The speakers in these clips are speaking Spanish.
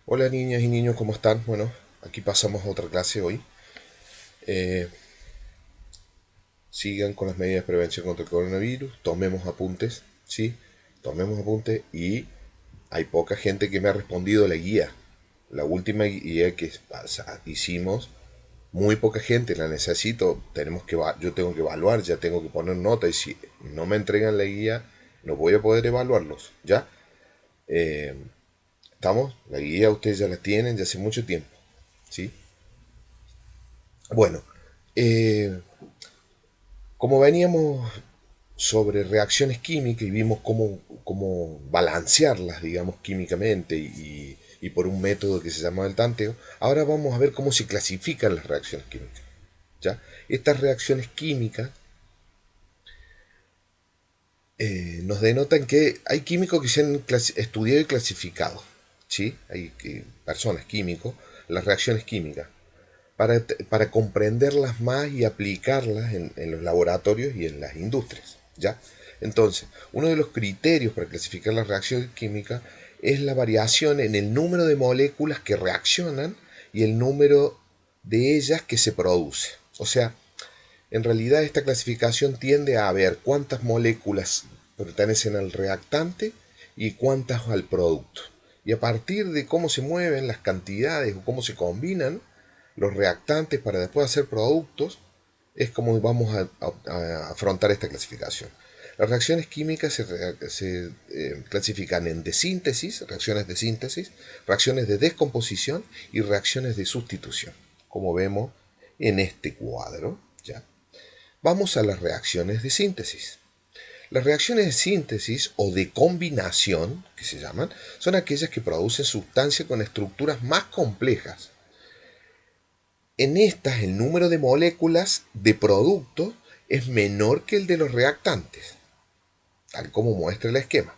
Hola niñas y niños, ¿cómo están? Bueno, aquí pasamos a otra clase hoy. Eh, Sigan con las medidas de prevención contra el coronavirus, tomemos apuntes, ¿sí? Tomemos apuntes y hay poca gente que me ha respondido la guía. La última guía que hicimos, muy poca gente la necesito. Yo tengo que evaluar, ya tengo que poner nota y si no me entregan la guía, no voy a poder evaluarlos, ¿ya? Eh, ¿Estamos? La guía ustedes ya la tienen ya hace mucho tiempo, ¿sí? Bueno, eh, como veníamos sobre reacciones químicas y vimos cómo balancearlas, digamos, químicamente y por un método que se llama el tanteo, ahora vamos a ver cómo se clasifican las reacciones químicas. ¿Ya? Estas reacciones químicas nos denotan que hay químicos que se han estudiado y clasificado. ¿Sí? Hay personas químicos, las reacciones químicas, para comprenderlas más y aplicarlas en los laboratorios y en las industrias. ¿Ya? Entonces, uno de los criterios para clasificar las reacciones químicas es la variación en el número de moléculas que reaccionan y el número de ellas que se produce. O sea, en realidad esta clasificación tiende a ver cuántas moléculas pertenecen al reactante y cuántas al producto. Y a partir de cómo se mueven las cantidades o cómo se combinan los reactantes para después hacer productos, es como vamos a afrontar esta clasificación. Las reacciones químicas se clasifican en de síntesis, reacciones de descomposición y reacciones de sustitución, como vemos en este cuadro. ¿Ya? Vamos a las reacciones de síntesis. Las reacciones de síntesis o de combinación, que se llaman, son aquellas que producen sustancias con estructuras más complejas. En estas, el número de moléculas de producto es menor que el de los reactantes, tal como muestra el esquema.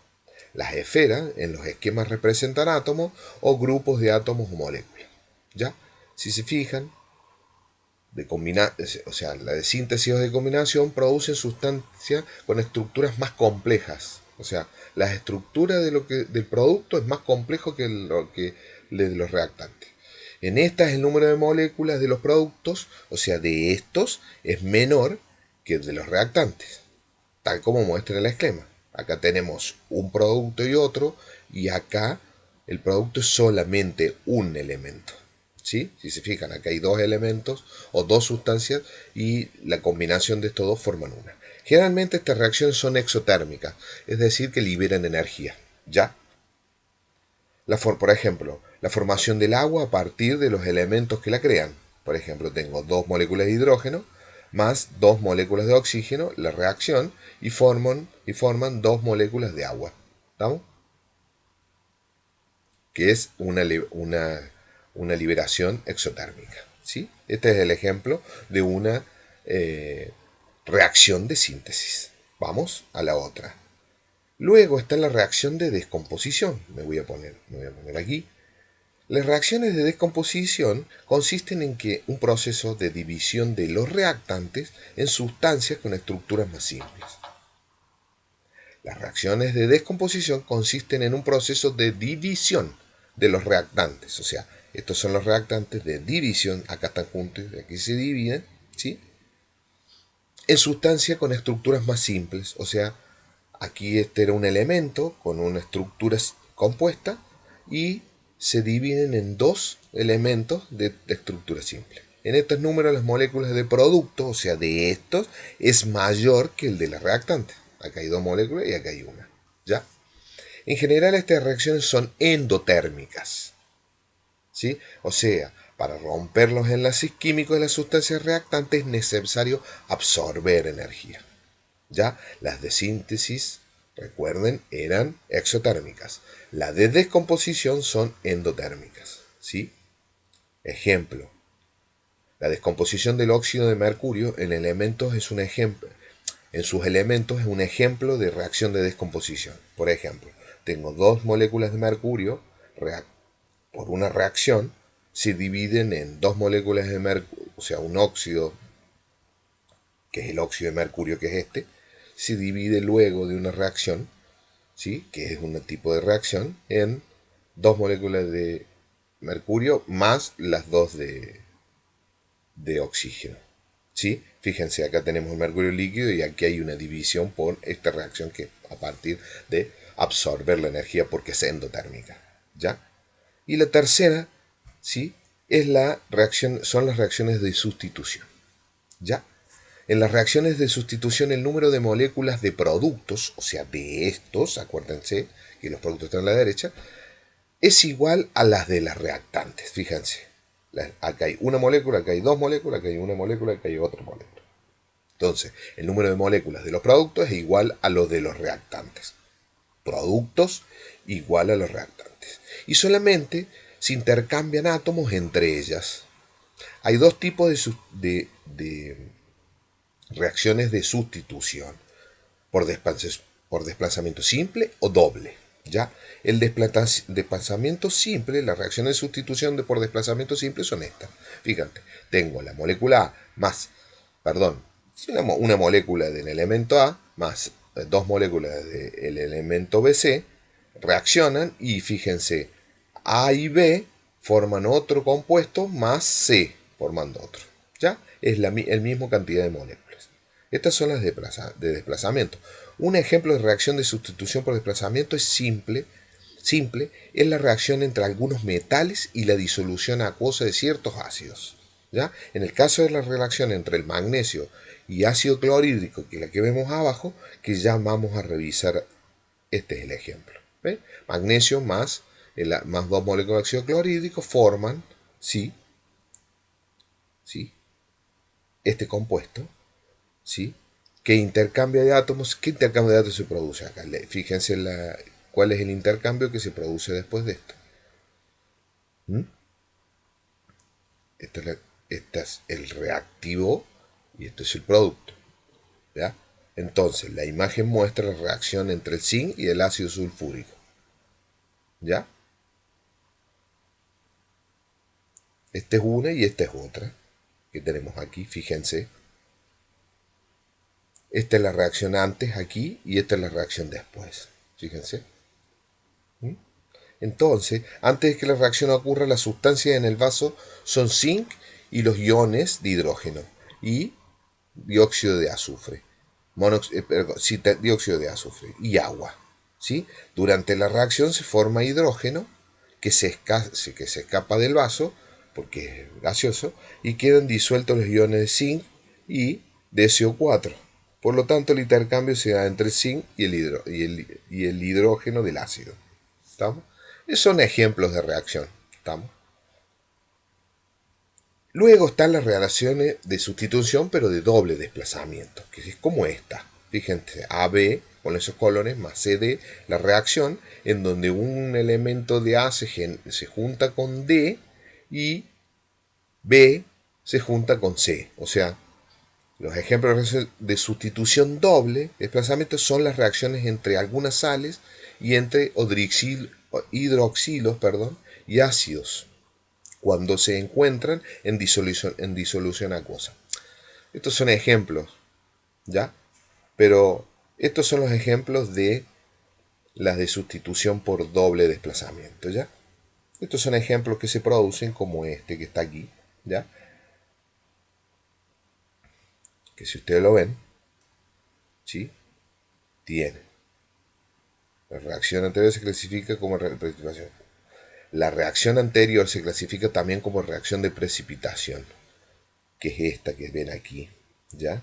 Las esferas en los esquemas representan átomos o grupos de átomos o moléculas. ¿Ya? Si se fijan, la de síntesis o de combinación producen sustancias con estructuras más complejas. O sea, la estructura del producto es más complejo que lo que de los reactantes. En estas el número de moléculas de los productos, o sea, de estos, es menor que el de los reactantes, tal como muestra el esquema. Acá tenemos un producto y otro, y acá el producto es solamente un elemento. ¿Sí? Si se fijan, acá hay dos elementos o dos sustancias y la combinación de estos dos forman una. Generalmente estas reacciones son exotérmicas, es decir, que liberan energía. ¿Ya? Por ejemplo, la formación del agua a partir de los elementos que la crean. Por ejemplo, tengo dos moléculas de hidrógeno más dos moléculas de oxígeno, la reacción, y forman dos moléculas de agua. ¿Estamos? Que es una liberación exotérmica. ¿Sí? Este es el ejemplo de una eh, reacción de síntesis. Vamos a la otra. Luego está la reacción de descomposición. Me voy a poner aquí. Las reacciones de descomposición consisten en que un proceso de división de los reactantes en sustancias con estructuras más simples. Las reacciones de descomposición consisten en un proceso de división de los reactantes. O sea, estos son los reactantes de división, acá están juntos, aquí se dividen, ¿sí? En sustancias con estructuras más simples. O sea, aquí este era un elemento con una estructura compuesta y se dividen en dos elementos de estructura simple. En estos números las moléculas de producto, o sea, de estos, es mayor que el de las reactantes. Acá hay dos moléculas y acá hay una. ¿Ya? En general estas reacciones son endotérmicas. ¿Sí? O sea, para romper los enlaces químicos de las sustancias reactantes es necesario absorber energía. ¿Ya? Las de síntesis, recuerden, eran exotérmicas. Las de descomposición son endotérmicas. ¿Sí? Ejemplo. La descomposición del óxido de mercurio en elementos es un ejemplo. En sus elementos es un ejemplo de reacción de descomposición. Por ejemplo, tengo dos moléculas de mercurio, por una reacción, se dividen en dos moléculas de mercurio, o sea, un óxido, que es el óxido de mercurio, que es este, se divide luego de una reacción, ¿sí? Que es un tipo de reacción, en dos moléculas de mercurio más las dos de oxígeno. ¿Sí? Fíjense, acá tenemos el mercurio líquido y aquí hay una división por esta reacción que a partir de absorber la energía porque es endotérmica. ¿Ya? Y la tercera, ¿sí? Es la reacción, son las reacciones de sustitución. ¿Ya? En las reacciones de sustitución el número de moléculas de productos, o sea, de estos, acuérdense que los productos están a la derecha, es igual a las de las reactantes. Fíjense, acá hay una molécula, acá hay dos moléculas, acá hay una molécula, acá hay otra molécula. Entonces, el número de moléculas de los productos es igual a los de los reactantes. Productos igual a los reactantes. Y solamente se intercambian átomos entre ellas. Hay dos tipos de reacciones de sustitución. Por desplazamiento simple o doble. ¿Ya? El desplazamiento simple, las reacciones de sustitución por desplazamiento simple son estas. Fíjate, tengo la molécula A más, perdón, una molécula del elemento A más dos moléculas del elemento BC, reaccionan y fíjense, A y B forman otro compuesto más C, formando otro. ¿Ya? Es el mismo cantidad de moléculas. Estas son las de desplazamiento. Un ejemplo de reacción de sustitución por desplazamiento es simple, es la reacción entre algunos metales y la disolución acuosa de ciertos ácidos. ¿Ya? En el caso de la reacción entre el magnesio y ácido clorhídrico, que es la que vemos abajo, que ya vamos a revisar, este es el ejemplo. ¿Ve? Magnesio más dos moléculas de ácido clorhídrico forman, ¿sí? ¿Sí? Este compuesto, ¿sí? ¿Qué intercambio de átomos? ¿Qué intercambio de átomos se produce acá? Fíjense cuál es el intercambio que se produce después de esto. ¿Mm? Este es el reactivo y esto es el producto. ¿Ya? Entonces, la imagen muestra la reacción entre el zinc y el ácido sulfúrico. ¿Ya? Esta es una y esta es otra que tenemos aquí, fíjense. Esta es la reacción antes aquí y esta es la reacción después. Fíjense. ¿Mm? Entonces, antes de que la reacción ocurra, las sustancias en el vaso son zinc y los iones de hidrógeno y dióxido de azufre. Dióxido de azufre y agua. ¿Sí? Durante la reacción se forma hidrógeno que que se escapa del vaso porque es gaseoso y quedan disueltos los iones de zinc y de CO4. Por lo tanto, el intercambio se da entre el zinc y el hidrógeno del ácido. ¿Estamos? Esos son ejemplos de reacción. ¿Estamos? Luego están las reacciones de sustitución, pero de doble desplazamiento, que es como esta. Fíjense, AB con esos colores más CD, la reacción en donde un elemento de A se junta con D y B se junta con C. O sea, los ejemplos de sustitución doble desplazamiento son las reacciones entre algunas sales y entre hidroxilos y ácidos cuando se encuentran en disolución acuosa. Estos son ejemplos, ¿ya? Pero estos son los ejemplos de las de sustitución por doble desplazamiento, ¿ya? Estos son ejemplos que se producen como este que está aquí, ¿ya? Que si ustedes lo ven, ¿sí? Tiene. La reacción anterior se clasifica como precipitación. La reacción anterior se clasifica también como reacción de precipitación, que es esta que ven aquí, ¿ya?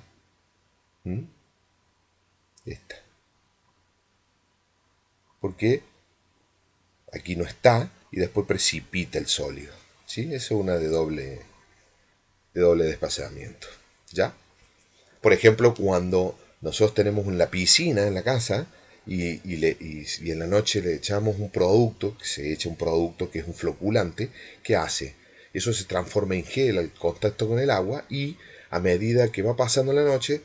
¿Mm? Esta. Porque aquí no está y después precipita el sólido, ¿sí? Esa es una de doble desplazamiento, ¿ya? Por ejemplo, cuando nosotros tenemos una piscina en la casa y en la noche le echamos un producto, que se echa un producto que es un floculante, ¿qué hace? Eso se transforma en gel al contacto con el agua y a medida que va pasando la noche,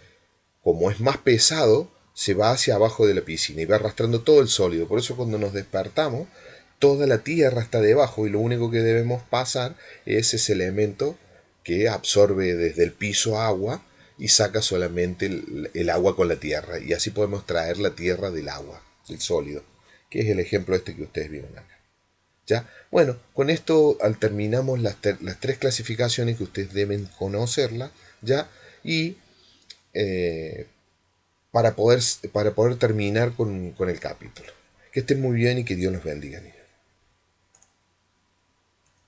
como es más pesado, se va hacia abajo de la piscina y va arrastrando todo el sólido. Por eso cuando nos despertamos, toda la tierra está debajo y lo único que debemos pasar es ese elemento que absorbe desde el piso agua y saca solamente el agua con la tierra. Y así podemos traer la tierra del agua, del sólido, que es el ejemplo este que ustedes vieron acá. ¿Ya? Bueno, con esto terminamos las tres clasificaciones que ustedes deben conocerlas, ¿ya? Y eh, para poder, para poder terminar con el capítulo. Que estén muy bien y que Dios los bendiga.